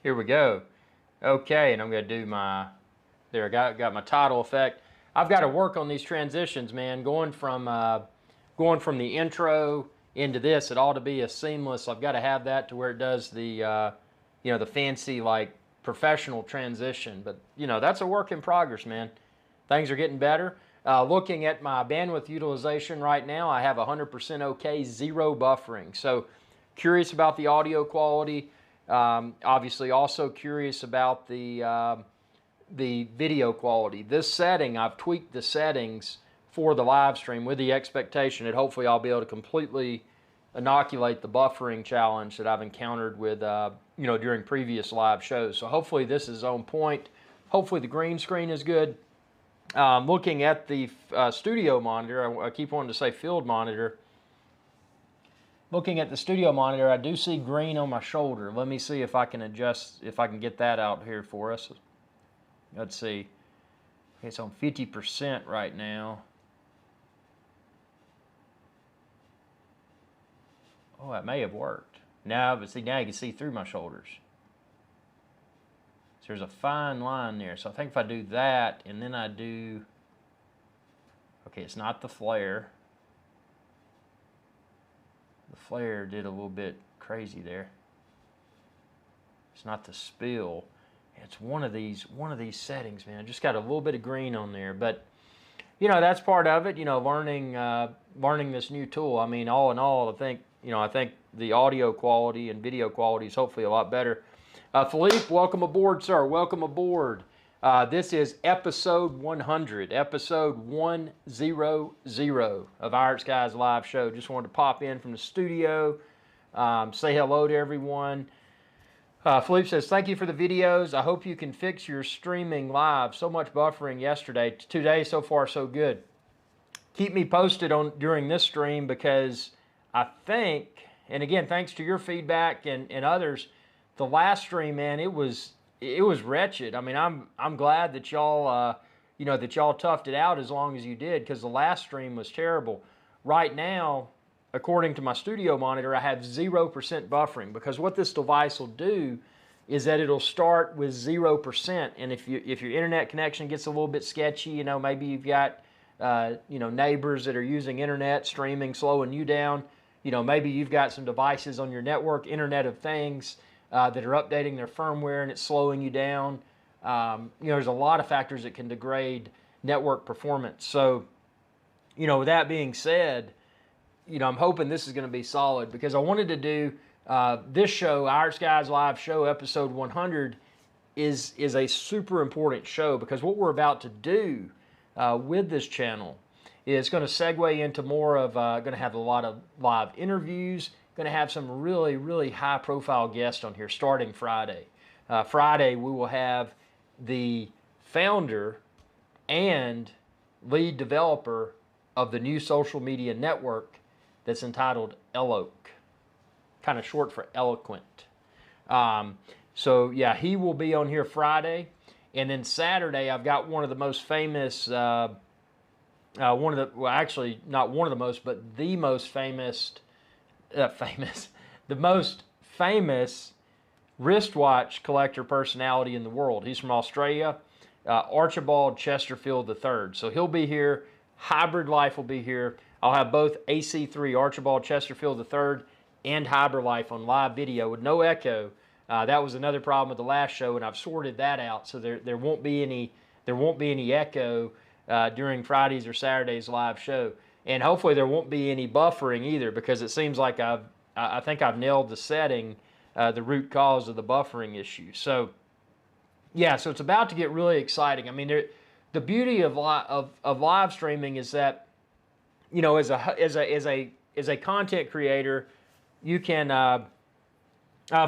Here we go. Okay, and I'm going to do my, there, I got my title effect. I've got to work on these transitions, man, going from the intro into this. It ought to be a seamless. I've got to have that to where it does the, the fancy, like, professional transition. But, that's a work in progress, man. Things are getting better. Looking at my bandwidth utilization right now, I have 100% okay, zero buffering. So curious about the audio quality. Obviously also curious about the video quality. This setting, I've tweaked the settings for the live stream with the expectation that hopefully I'll be able to completely inoculate the buffering challenge that I've encountered with, during previous live shows. So hopefully this is on point. Hopefully the green screen is good. Looking at the studio monitor, I keep wanting to say field monitor. Looking at the studio monitor, I do see green on my shoulder. Let me see if I can adjust, if I can get that out here for us. Let's see. It's on 50% right now. Oh, that may have worked. Now, but see, now you can see through my shoulders. So there's a fine line there. So I think if I do that, and then I do, okay, it's not the flare. The flare did a little bit crazy there. It's not the spill. It's one of these settings, man. Just got a little bit of green on there, but that's part of it. Learning this new tool. I mean, all in all, I think the audio quality and video quality is hopefully a lot better. Philippe, welcome aboard, sir. Welcome aboard. This is episode 100, episode 100 of IrixGuy's live show. Just wanted to pop in from the studio, say hello to everyone. Philippe says, thank you for the videos. I hope you can fix your streaming live. So much buffering yesterday. Today, so far, so good. Keep me posted during this stream because I think, and again, thanks to your feedback and others, the last stream, man, it was wretched. I mean, I'm glad that y'all toughed it out as long as you did, because the last stream was terrible. Right now, according to my studio monitor, I have 0% buffering, because what this device will do is that it'll start with 0%, and if your internet connection gets a little bit sketchy, maybe you've got neighbors that are using internet streaming slowing you down, maybe you've got some devices on your network, Internet of Things, that are updating their firmware and it's slowing you down. There's a lot of factors that can degrade network performance. So, with that being said, I'm hoping this is going to be solid, because I wanted to do this show, IrixGuy's live show, episode 100, is a super important show, because what we're about to do with this channel is going to segue into more of, going to have a lot of live interviews, going to have some really, really high-profile guests on here starting Friday. Friday, we will have the founder and lead developer of the new social media network that's entitled Eloque, kind of short for eloquent. So, yeah, he will be on here Friday. And then Saturday, I've got one of the most famous, actually, not one of the most, but the most famous, the most famous wristwatch collector personality in the world. He's from Australia, Archibald Chesterfield III. So he'll be here. Hybrid Life will be here. I'll have both AC3 Archibald Chesterfield III and Hybrid Life on live video with no echo. That was another problem with the last show, and I've sorted that out, so there won't be any echo during Friday's or Saturday's live show. And hopefully there won't be any buffering either, because it seems like I think I've nailed the setting, the root cause of the buffering issue. So, yeah, so it's about to get really exciting. I mean, the beauty of live streaming is that, as a content creator, you can.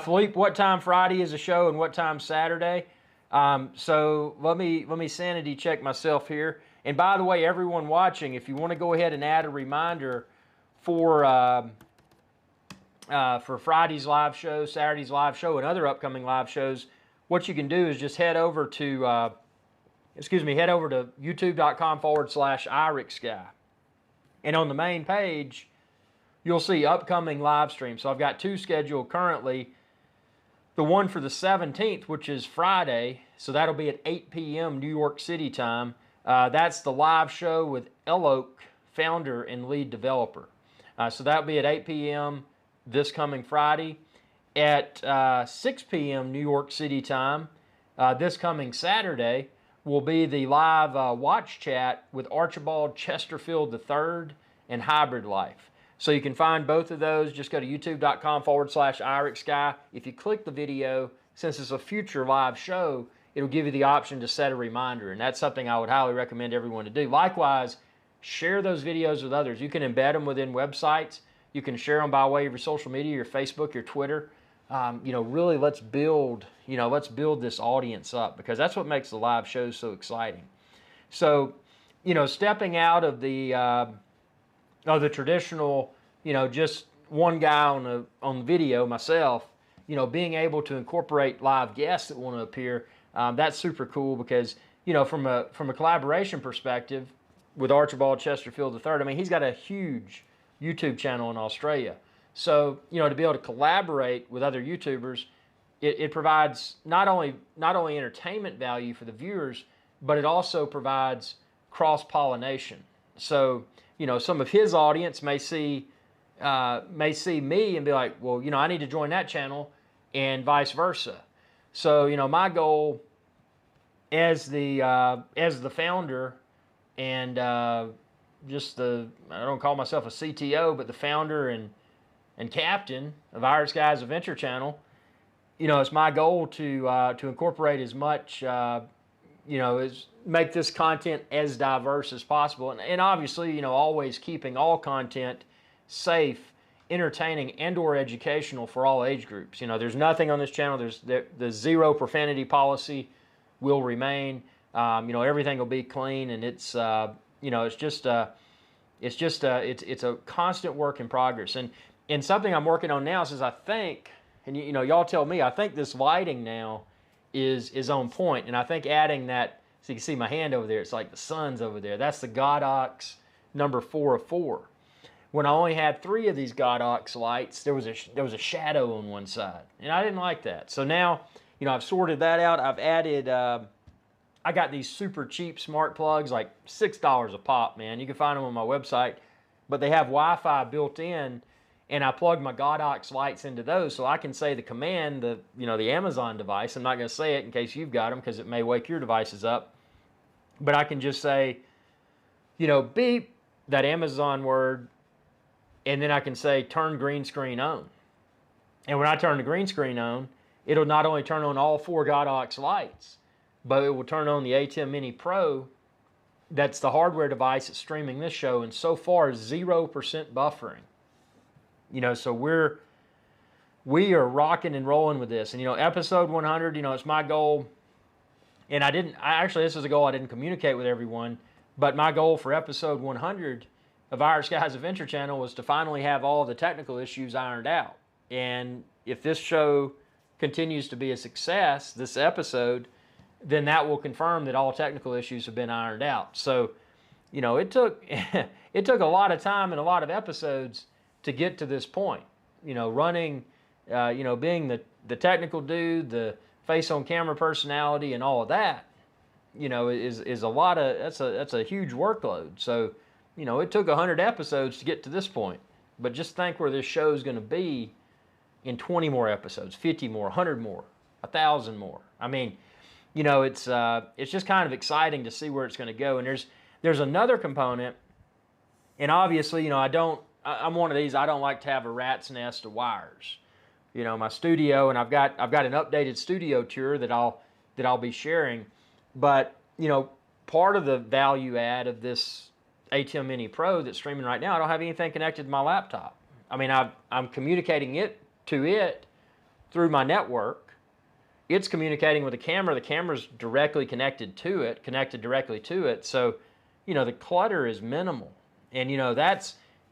Philippe, what time Friday is the show and what time Saturday? So let me sanity check myself here. And by the way, everyone watching, if you want to go ahead and add a reminder for Friday's live show, Saturday's live show, and other upcoming live shows, what you can do is just head over to youtube.com/IrixGuy. And on the main page, you'll see upcoming live streams. So I've got two scheduled currently. the one for the 17th, which is Friday, so that'll be at 8 p.m. New York City time. That's the live show with Oak, founder and lead developer. So that'll be at 8 p.m. this coming Friday. At 6 p.m. New York City time, this coming Saturday, will be the live watch chat with Archibald Chesterfield III and Hybrid Life. So you can find both of those. Just go to youtube.com/IrixGuy. If you click the video, since it's a future live show, it'll give you the option to set a reminder, and that's something I would highly recommend everyone to do. Likewise, share those videos with others. You can embed them within websites. You can share them by way of your social media, your Facebook, your Twitter. Really let's build this audience up, because that's what makes the live shows so exciting. So, stepping out of the traditional, just one guy on the video, myself, being able to incorporate live guests that want to appear, that's super cool, because, from a collaboration perspective with Archibald Chesterfield III, I mean, he's got a huge YouTube channel in Australia. So, to be able to collaborate with other YouTubers, it provides not only entertainment value for the viewers, but it also provides cross-pollination. So, some of his audience may see me and be like, well, I need to join that channel, and vice versa. So, my goal as the founder and I don't call myself a CTO, but the founder and captain of IrixGuy's Adventure Channel, it's my goal to incorporate as much, make this content as diverse as possible, and obviously, always keeping all content safe, entertaining, and/or educational for all age groups. There's nothing on this channel. The zero profanity policy will remain. Everything will be clean, and it's a constant work in progress. And something I'm working on now is, I think, and y'all tell me, I think this lighting now is on point, and I think adding that, so you can see my hand over there, it's like the sun's over there. That's the God Ox number 4 of 4. When I only had 3 of these God Ox lights, there was a shadow on one side, and I didn't like that. So now, I've sorted that out. I've added, I got these super cheap smart plugs, like $6 a pop, man. You can find them on my website, but they have Wi-Fi built in, and I plug my God Ox lights into those, so I can say the command, the Amazon device. I'm not going to say it in case you've got them, because it may wake your devices up. But I can just say, beep, that Amazon word, and then I can say turn green screen on. And when I turn the green screen on, it'll not only turn on all 4 God Ox lights, but it will turn on the A10 Mini Pro. That's the hardware device that's streaming this show, and so far 0% buffering. So we are rocking and rolling with this. And, episode 100, it's my goal. And this is a goal I didn't communicate with everyone, but my goal for episode 100 of IrixGuy's Adventure Channel was to finally have all the technical issues ironed out. And if this show continues to be a success, this episode, then that will confirm that all technical issues have been ironed out. So, it took a lot of time and a lot of episodes to get to this point. Running, being the technical dude, the face on camera personality, and all of that, is a lot of, that's a huge workload. So, it took 100 episodes to get to this point. But just think where this show is going to be in 20 more episodes, 50 more, 100 more, 1,000 more. I mean, it's just kind of exciting to see where it's going to go. And there's another component, and obviously, I'm one of these, I don't like to have a rat's nest of wires. My studio, and I've got an updated studio tour that I'll be sharing. But, part of the value add of this A10 Mini Pro that's streaming right now, I don't have anything connected to my laptop. I mean, I'm communicating to it through my network. It's communicating with the camera. The camera's directly connected directly to it. So, the clutter is minimal. And,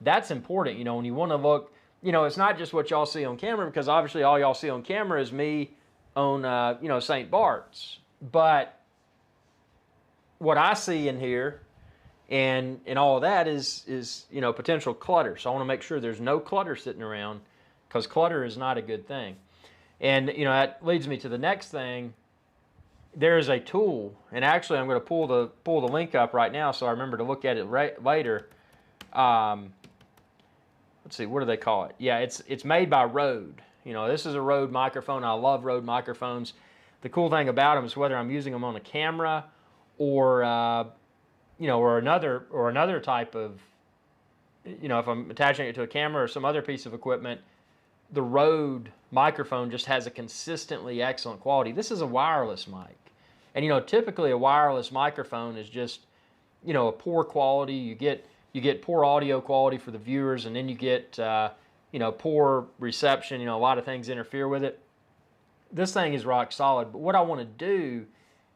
that's important. When you want to look, it's not just what y'all see on camera, because obviously all y'all see on camera is me on, St. Bart's. But what I see in here and all of that is potential clutter. So I want to make sure there's no clutter sitting around, because clutter is not a good thing. And that leads me to the next thing. There is a tool, and actually I'm going to pull the link up right now so I remember to look at it later. Let's see, what do they call it? Yeah, it's made by Rode. This is a Rode microphone. I love Rode microphones. The cool thing about them is whether I'm using them on a camera or or another type of, if I'm attaching it to a camera or some other piece of equipment, the Rode microphone just has a consistently excellent quality. This is a wireless mic. And typically a wireless microphone is just, a poor quality. You get poor audio quality for the viewers, and then you get poor reception. A lot of things interfere with it. This thing is rock solid, but what I want to do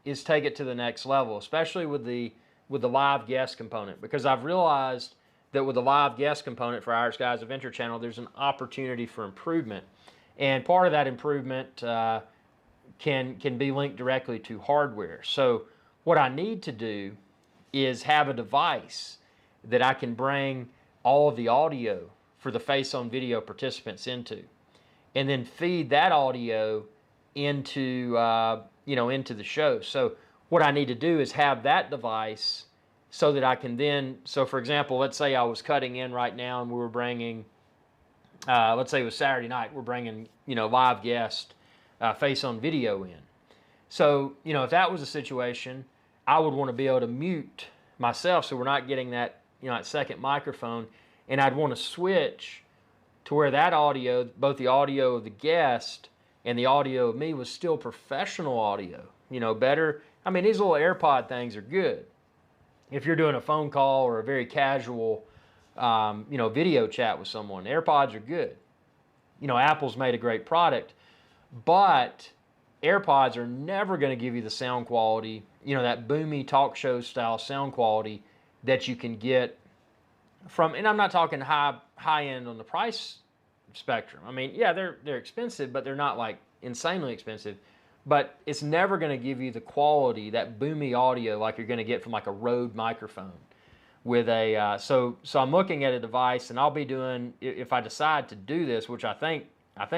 is take it to the next level, especially with the live guest component, because I've realized that with the live guest component for IrixGuy's Adventure Channel, there's an opportunity for improvement. And part of that improvement can be linked directly to hardware. So what I need to do is have a device that I can bring all of the audio for the face on video participants into, and then feed that audio into into the show. So what I need to do is have that device so that I can then, so for example, let's say I was cutting in right now and we were bringing, let's say it was Saturday night, we're bringing live guest face on video in. So if that was a situation, I would want to be able to mute myself so we're not getting that that second microphone, and I'd want to switch to where that audio, both the audio of the guest and the audio of me, was still professional audio, better. I mean, these little AirPod things are good if you're doing a phone call or a very casual video chat with someone. AirPods are good. Apple's made a great product, but AirPods are never going to give you the sound quality, that boomy talk show style sound quality that you can get from, and I'm not talking high end on the price spectrum. I mean, yeah, they're expensive, but they're not like insanely expensive. But it's never going to give you the quality, that boomy audio, like you're going to get from like a Rode microphone. With a so I'm looking at a device, and I'll be doing, if I decide to do this, which I think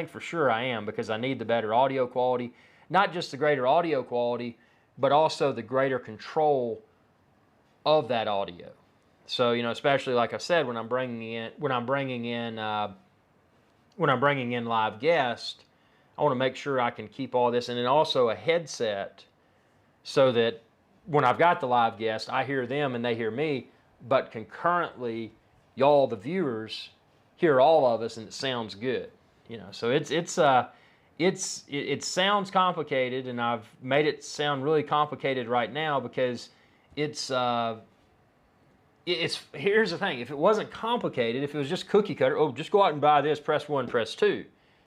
for sure I am, because I need the better audio quality, not just the greater audio quality, but also the greater control of that audio. So especially like I said, when I'm bringing in live guests, I want to make sure I can keep all this, and then also a headset, so that when I've got the live guest, I hear them and they hear me, but concurrently, y'all, the viewers, hear all of us, and it sounds good. So it sounds complicated, and I've made it sound really complicated right now because it's here's the thing. If it wasn't complicated, if it was just cookie cutter, just go out and buy this, press 1, press 2.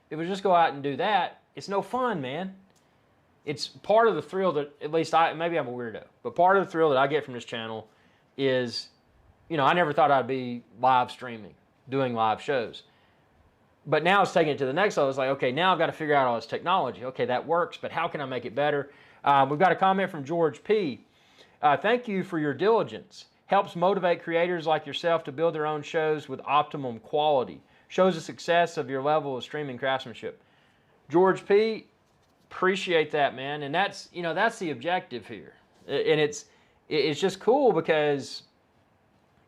If it was just go out and do that, it's no fun, man. It's part of the thrill that, at least maybe I'm a weirdo, but part of the thrill that I get from this channel is, I never thought I'd be live streaming, doing live shows. But now it's taking it to the next level. It's like, okay, now I've got to figure out all this technology. Okay, that works, but how can I make it better? We've got a comment from George P. Thank you for your diligence. Helps motivate creators like yourself to build their own shows with optimum quality. Shows the success of your level of streaming craftsmanship. George P., appreciate that, man. And that's the objective here. And it's just cool because,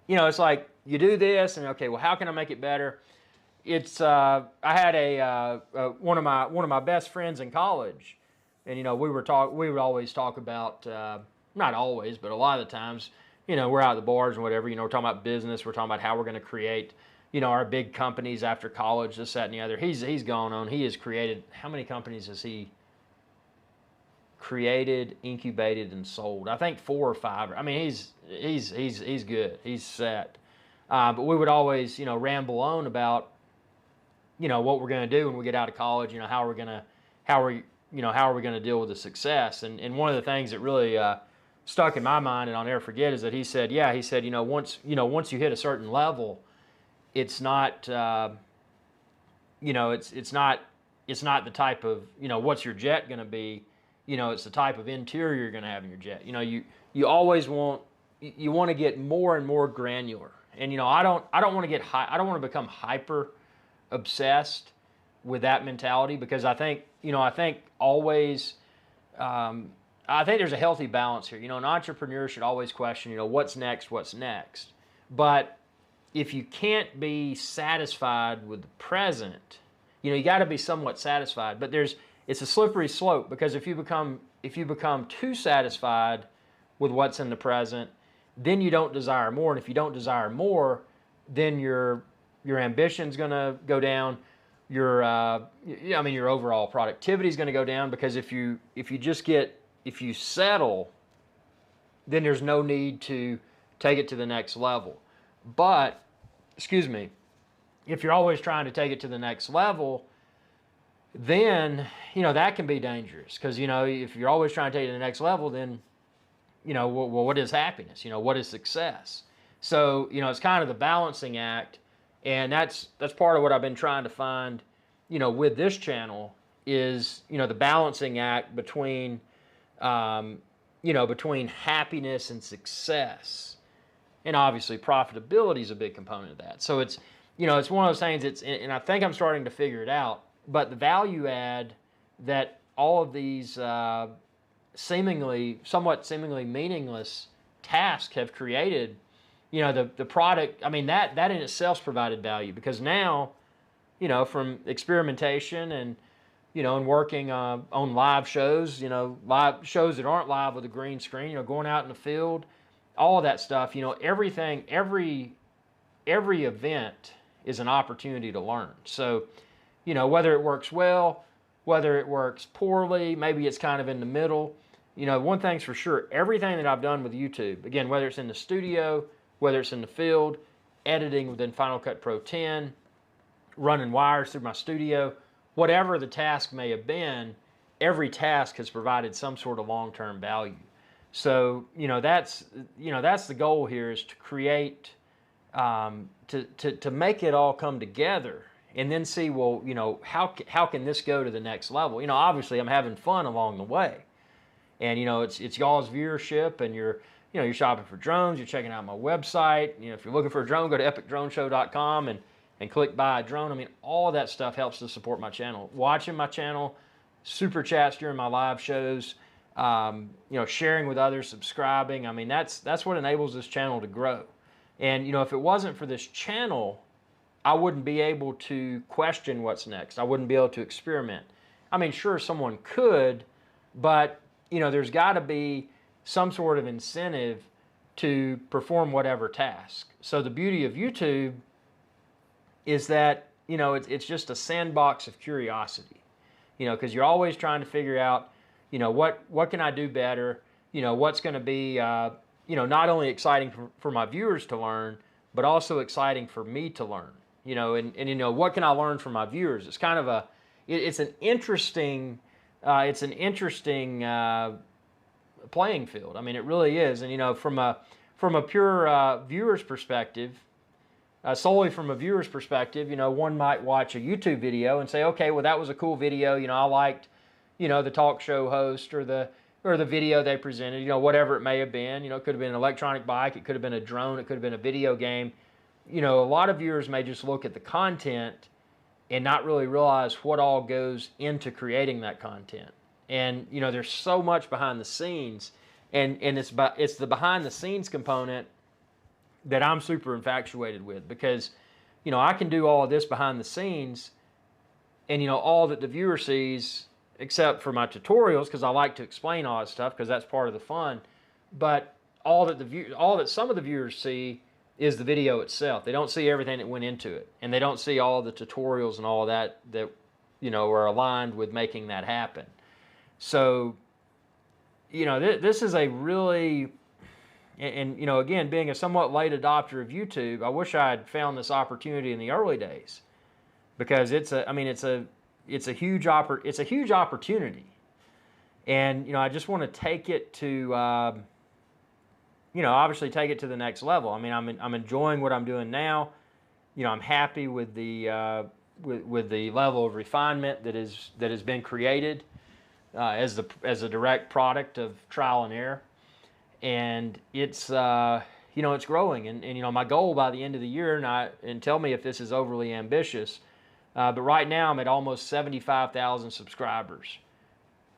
it's like you do this and, okay, well, how can I make it better? It's I had one of my best friends in college, and we would always talk about, not always, but a lot of the times, we're out at the bars and whatever, we're talking about business, we're talking about how we're going to create, our big companies after college, this, that, and the other. He's gone on. He has created, how many companies has he created, incubated, and sold? I think 4 or 5. I mean, he's good. He's set. But we would always, ramble on about, what we're going to do when we get out of college. How are we going to deal with the success? And one of the things that really stuck in my mind, and I'll never forget, is that he said, once you hit a certain level, it's not, it's not the type of, what's your jet going to be? It's the type of interior you're going to have in your jet. You always want to get more and more granular. And I don't want to get I don't want to become hyper obsessed with that mentality, because I think, I think always, I think there's a healthy balance here. An entrepreneur should always question, what's next, what's next. But if you can't be satisfied with the present, you got to be somewhat satisfied. But it's a slippery slope, because if you become too satisfied with what's in the present, then you don't desire more. And if you don't desire more, then your ambition's going to go down. Your overall productivity is going to go down, because if you settle, then there's no need to take it to the next level. But, if you're always trying to take it to the next level, then, that can be dangerous. Because, if you're always trying to take it to the next level, then, well, what is happiness? What is success? So, it's kind of the balancing act. And that's part of what I've been trying to find, with this channel is, the balancing act between, between happiness and success. And obviously profitability is a big component of that. So it's, it's one of those things, and I think I'm starting to figure it out, but the value add that all of these somewhat seemingly meaningless tasks have created, the product, that in itself provided value, because now, from experimentation and, and working on live shows, live shows that aren't live with a green screen, going out in the field, all of that stuff, everything, every event is an opportunity to learn. So, whether it works well, whether it works poorly, maybe it's kind of in the middle, one thing's for sure, everything that I've done with YouTube, again, whether it's in the studio, whether it's in the field, editing within Final Cut Pro 10, running wires through my studio, whatever the task may have been, every task has provided some sort of long-term value. So, that's the goal here, is to create, to make it all come together, and then see, well, how can this go to the next level? Obviously I'm having fun along the way, and it's y'all's viewership, and you're shopping for drones, you're checking out my website. If you're looking for a drone, go to epicdroneshow.com and click buy a drone. All that stuff helps to support my channel. Watching my channel, super chats during my live shows, sharing with others, subscribing. That's what enables this channel to grow. And, if it wasn't for this channel, I wouldn't be able to question what's next. I wouldn't be able to experiment. Sure, someone could, but, there's got to be some sort of incentive to perform whatever task. So the beauty of YouTube is that, it's just a sandbox of curiosity, because you're always trying to figure out, what can I do better? What's going to be, not only exciting for my viewers to learn, but also exciting for me to learn, and what can I learn from my viewers? It's kind of it's an interesting playing field. It really is. And, from a pure viewer's perspective, solely from a viewer's perspective, one might watch a YouTube video and say, okay, well, that was a cool video. I liked, the talk show host or the video they presented, whatever it may have been. It could have been an electronic bike. It could have been a drone. It could have been a video game. A lot of viewers may just look at the content and not really realize what all goes into creating that content. And, there's so much behind the scenes, and it's the behind the scenes component that I'm super infatuated with, because, I can do all of this behind the scenes, and, all that the viewer sees, except for my tutorials, because I like to explain all that stuff, because that's part of the fun, but all that some of the viewers see is the video itself. They don't see everything that went into it, and they don't see all the tutorials and all of that are aligned with making that happen. So, this is a really, and again, being a somewhat late adopter of YouTube, I wish I had found this opportunity in the early days, because it's a huge opportunity, and I just want to take it to obviously take it to the next level. I'm enjoying what I'm doing now. I'm happy with the level of refinement that has been created as a direct product of trial and error, and it's it's growing, and my goal by the end of the year, and tell me if this is overly ambitious, But right now I'm at almost 75,000 subscribers.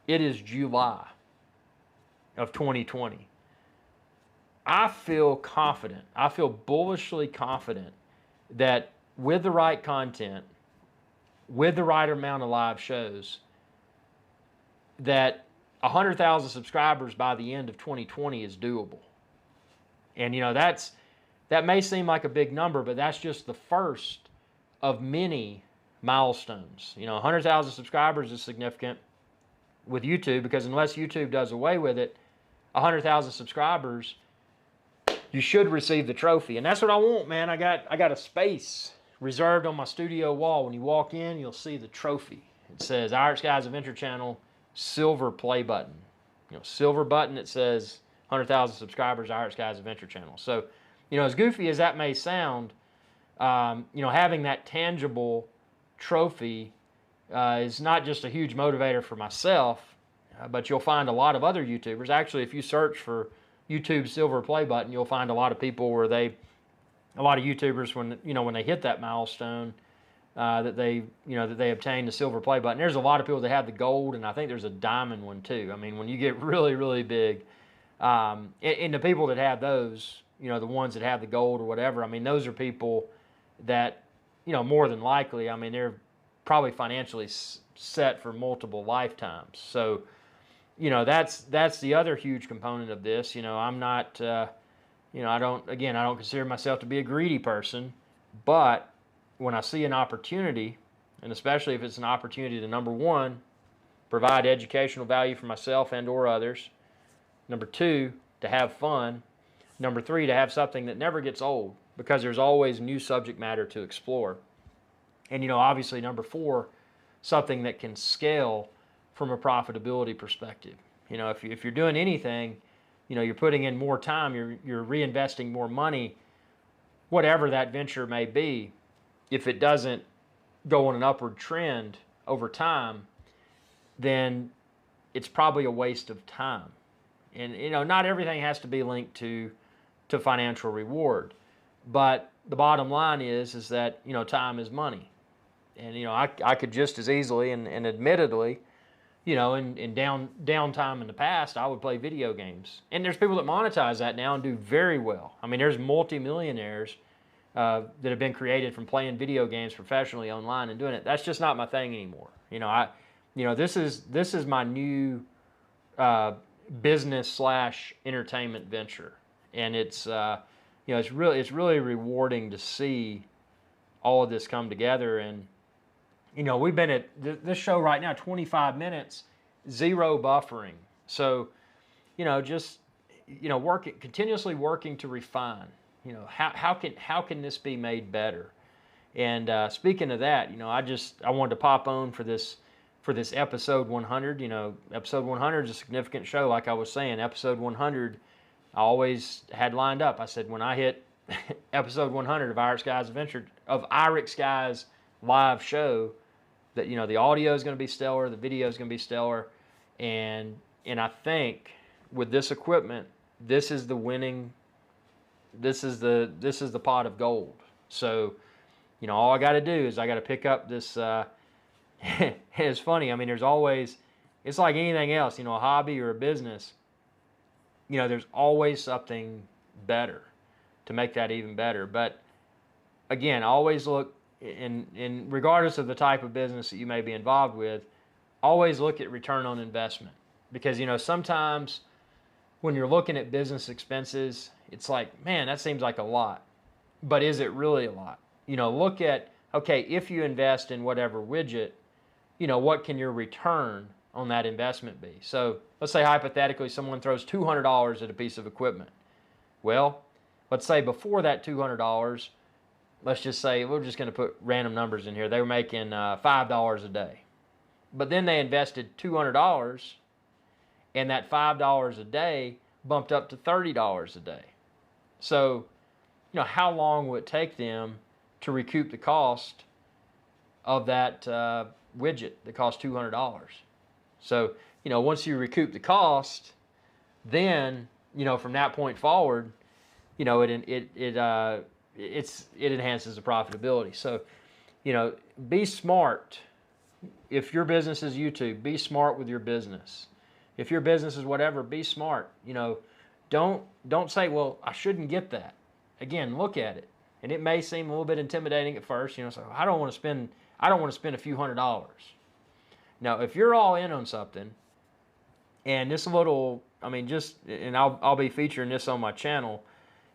It is July of 2020. I feel confident. I feel bullishly confident that with the right content, with the right amount of live shows, that 100,000 subscribers by the end of 2020 is doable. And that may seem like a big number, but that's just the first of many milestones. 100,000 subscribers is significant with YouTube, because unless YouTube does away with it, 100,000 subscribers, you should receive the trophy. And that's what I want, man. I got a space reserved on my studio wall. When you walk in, you'll see the trophy. It says IrixGuy's Adventure Channel, silver play button. Silver button that says 100,000 subscribers, IrixGuy's Adventure Channel. So, as goofy as that may sound, having that tangible trophy is not just a huge motivator for myself, but you'll find a lot of other YouTubers. Actually, if you search for YouTube silver play button, you'll find a lot of people where a lot of YouTubers, when they hit that milestone, that they obtain the silver play button. There's a lot of people that have the gold, and I think there's a diamond one too. I mean, when you get really, really big, and the people that have those, the ones that have the gold or whatever, I mean, those are people that, more than likely, I mean, they're probably financially set for multiple lifetimes. So, that's the other huge component of this. I'm not, I don't consider myself to be a greedy person, but when I see an opportunity, and especially if it's an opportunity to, number one, provide educational value for myself and or others, number two, to have fun, number three, to have something that never gets old, because there's always new subject matter to explore. And, obviously, number four, something that can scale from a profitability perspective. If you're doing anything, you're putting in more time, you're reinvesting more money, whatever that venture may be. If it doesn't go on an upward trend over time, then it's probably a waste of time. And, not everything has to be linked to financial reward. But the bottom line is that, time is money. And, I could just as easily and admittedly, in downtime in the past, I would play video games. And there's people that monetize that now and do very well. I mean, there's multimillionaires that have been created from playing video games professionally online and doing it. That's just not my thing anymore. This is my new business / entertainment venture, and it's really rewarding to see all of this come together. And we've been at this show right now 25 minutes, zero buffering. So continuously working to refine. How can this be made better? And speaking of that, I wanted to pop on for this episode 100. Episode 100 is a significant show. Like I was saying, episode 100, I always had lined up. I said, when I hit episode 100 of IrixGuy's live show, that the audio is going to be stellar, the video is going to be stellar, and I think with this equipment, this is the winning. This is the pot of gold. So, all I got to do is I got to pick up this. It's funny. I mean, there's always. It's like anything else. A hobby or a business. There's always something better to make that even better. But again, always look in regardless of the type of business that you may be involved with, always look at return on investment, because sometimes when you're looking at business expenses, it's like, man, that seems like a lot. But is it really a lot? Look at, okay, if you invest in whatever widget, what can your return on that investment be? So let's say hypothetically someone throws $200 at a piece of equipment. Well, let's say before that $200, let's just say, we're just going to put random numbers in here. They were making $5 a day. But then they invested $200, and that $5 a day bumped up to $30 a day. So, how long would it take them to recoup the cost of that widget that cost $200? So, once you recoup the cost, then, from that point forward, it enhances the profitability. So, you know, be smart. If your business is YouTube, be smart with your business. If your business is whatever, be smart. You know, don't say, well, I shouldn't get that. Again, look at it. And it may seem a little bit intimidating at first, you know, so I don't want to spend a few $100s. Now, if you're all in on something, and this little, I mean, just, and I'll be featuring this on my channel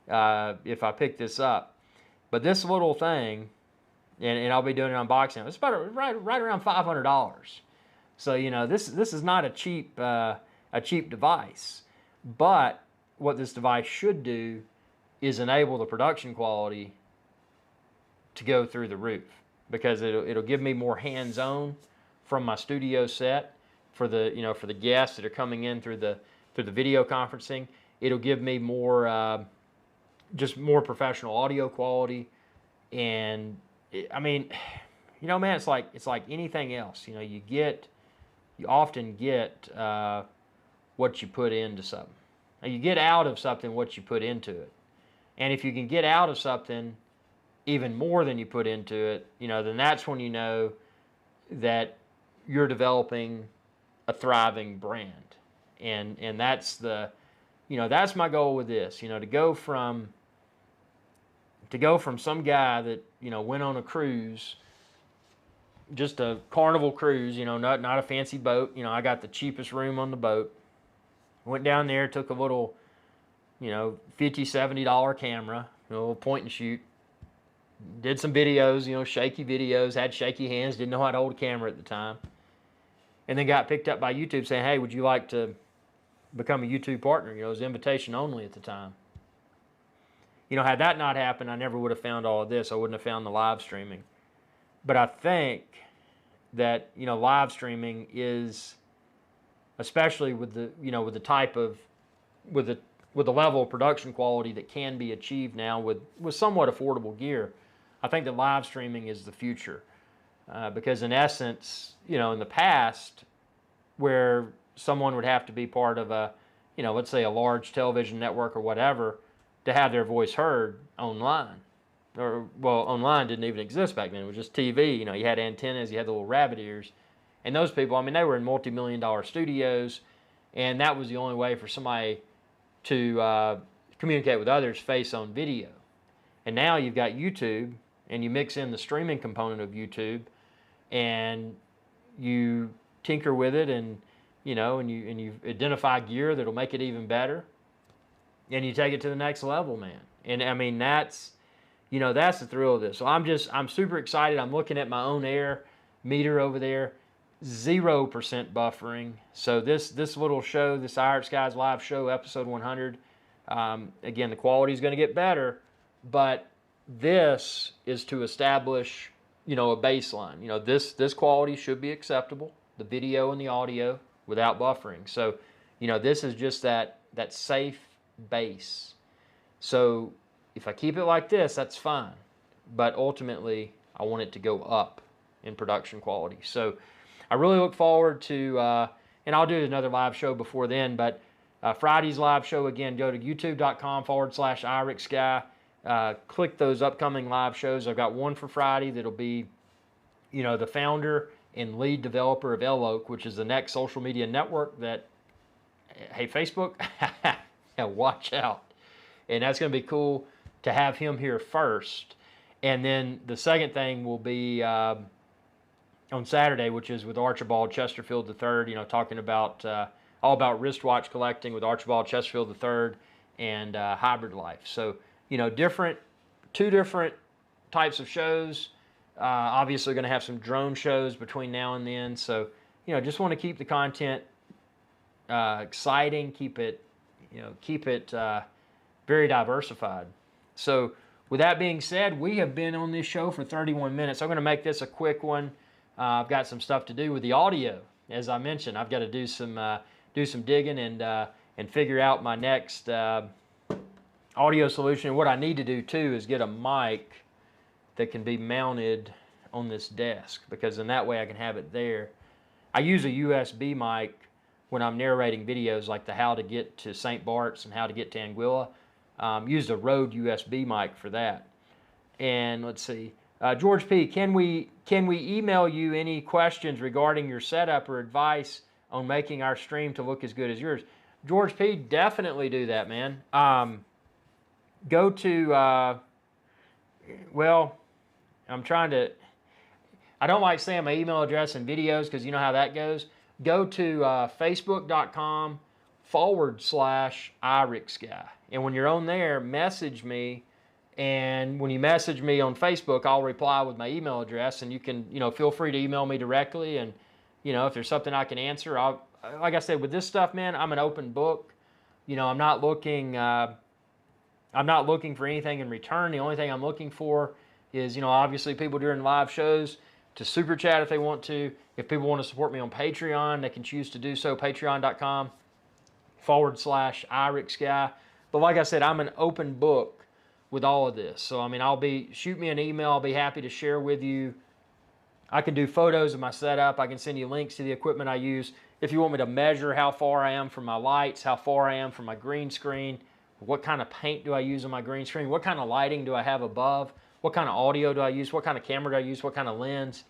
if I pick this up. But this little thing, and I'll be doing an unboxing. It's about right around $500. So you know, this is not a cheap device. But what this device should do is enable the production quality to go through the roof, because it'll give me more hands-on from my studio set for the guests that are coming in through the video conferencing. It'll give me more just more professional audio quality, and I mean, you know, man, it's like anything else. You know, you often get what you put into something. Now, you get out of something what you put into it, and if you can get out of something even more than you put into it, you know, then that's when you know that you're developing a thriving brand, and that's that's my goal with this. You know, to go from some guy that, you know, went on a cruise, just a Carnival cruise, you know, not a fancy boat. You know, I got the cheapest room on the boat. Went down there, took a little, you know, $50, $70 camera, you know, point and shoot. Did some videos, you know, shaky videos, had shaky hands, didn't know how to hold a camera at the time. And then got picked up by YouTube saying, hey, would you like to become a YouTube partner? You know, it was invitation only at the time. You know, had that not happened, I never would have found all of this. I wouldn't have found the live streaming. But I think that, you know, live streaming is, especially with the, you know, with the level of production quality that can be achieved now with somewhat affordable gear, I think that live streaming is the future. Because in essence, you know, in the past, where someone would have to be part of a, you know, let's say a large television network or whatever, to have their voice heard online. Or, well, online didn't even exist back then. It was just TV. You know, you had antennas, you had the little rabbit ears. And those people, I mean, they were in multi-million-dollar studios, and that was the only way for somebody to communicate with others face on video. And now you've got YouTube, and you mix in the streaming component of YouTube, and you tinker with it, and you know, and you identify gear that'll make it even better, and you take it to the next level, man. And I mean, that's, you know, that's the thrill of this. So I'm super excited. I'm looking at my own air meter over there, 0% buffering. So this little show, this IrixGuy's live show, episode 100. Again, the quality is going to get better, but this is to establish, you know, a baseline. You know, this quality should be acceptable, the video and the audio, without buffering. So, you know, this is just that safe base. So if I keep it like this, that's fine. But ultimately, I want it to go up in production quality. So I really look forward to, and I'll do another live show before then, but Friday's live show, again, go to youtube.com/IrixGuy. Click those upcoming live shows. I've got one for Friday that'll be, you know, the founder and lead developer of Eloke, which is the next social media network that, hey, Facebook, yeah, watch out. And that's going to be cool to have him here first. And then the second thing will be on Saturday, which is with Archibald Chesterfield III, you know, talking about all about wristwatch collecting with Archibald Chesterfield III and hybrid life. So, you know, two different types of shows. Obviously going to have some drone shows between now and then. So, you know, just want to keep the content exciting, keep it very diversified. So with that being said, we have been on this show for 31 minutes. I'm going to make this a quick one. I've got some stuff to do with the audio. As I mentioned, I've got to do some digging and figure out my next audio solution. What I need to do too is get a mic that can be mounted on this desk, because in that way I can have it there. I use a USB mic when I'm narrating videos like the how to get to St. Bart's and how to get to Anguilla. Used a Rode USB mic for that. And let's see, George P., can we email you any questions regarding your setup or advice on making our stream to look as good as yours? George P., definitely do that, man. Go to, well, I'm trying to, I don't like saying my email address in videos because you know how that goes. Go to facebook.com/IrixGuy. And when you're on there, message me. And when you message me on Facebook, I'll reply with my email address, and you can, feel free to email me directly. And, if there's something I can answer, like I said, with this stuff, man, I'm an open book. I'm not looking for anything in return. The only thing I'm looking for is, obviously people during live shows to super chat if they want to. If people want to support me on Patreon, they can choose to do so, patreon.com/IrixGuy. But like I said, I'm an open book with all of this. So, shoot me an email. I'll be happy to share with you. I can do photos of my setup. I can send you links to the equipment I use. If you want me to measure how far I am from my lights, how far I am from my green screen, what kind of paint do I use on my green screen, what kind of lighting do I have above, what kind of audio do I use, what kind of camera do I use, what kind of lens,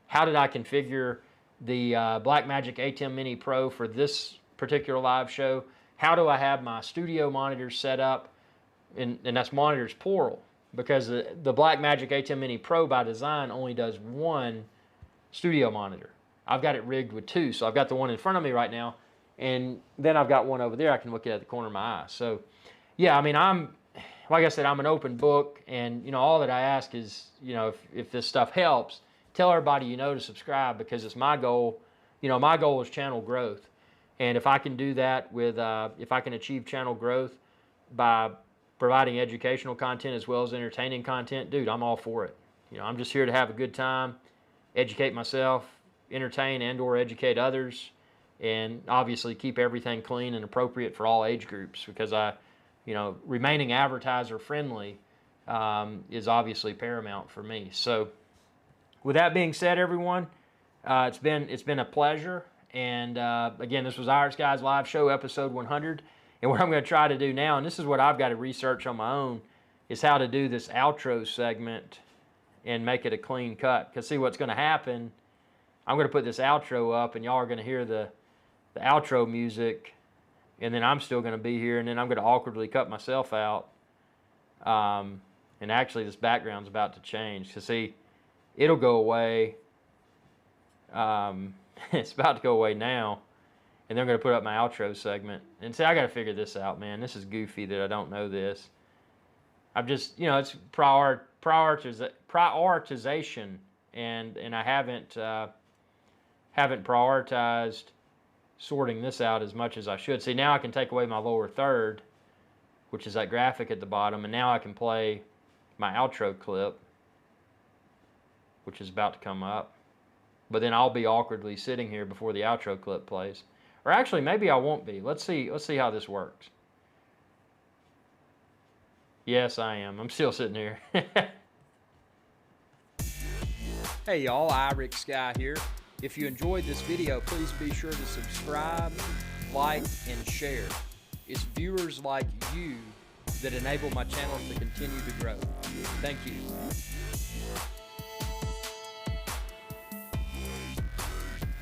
how did I configure the Blackmagic ATEM Mini Pro for this particular live show, how do I have my studio monitors set up, and that's monitors plural, because the Blackmagic ATEM Mini Pro by design only does one studio monitor. I've got it rigged with two, so I've got the one in front of me right now, and then I've got one over there I can look at the corner of my eye. So, yeah, like I said, I'm an open book, and, all that I ask is, if this stuff helps, tell everybody to subscribe, because it's my goal. My goal is channel growth, and if I can do that with, if I can achieve channel growth by providing educational content as well as entertaining content, dude, I'm all for it. I'm just here to have a good time, educate myself, entertain and or educate others, and obviously keep everything clean and appropriate for all age groups, because remaining advertiser friendly is obviously paramount for me. So with that being said, everyone, it's been a pleasure. And again, this was IrixGuy's live show, episode 100. And what I'm going to try to do now, and this is what I've got to research on my own, is how to do this outro segment and make it a clean cut. Because see, what's going to happen, I'm going to put this outro up, and y'all are going to hear the outro music, and then I'm still going to be here, and then I'm going to awkwardly cut myself out. And actually, this background's about to change. Because see, it'll go away. It's about to go away now. And they're going to put up my outro segment. And see, I got to figure this out, man. This is goofy that I don't know this. I've just, it's prioritization, and I haven't prioritized sorting this out as much as I should. See, now I can take away my lower third, which is that graphic at the bottom, and now I can play my outro clip, which is about to come up. But then I'll be awkwardly sitting here before the outro clip plays. Or actually, maybe I won't be. Let's see how this works. Yes, I am. I'm still sitting here. Hey y'all, IrixGuy here. If you enjoyed this video, please be sure to subscribe, like, and share. It's viewers like you that enable my channel to continue to grow. Thank you.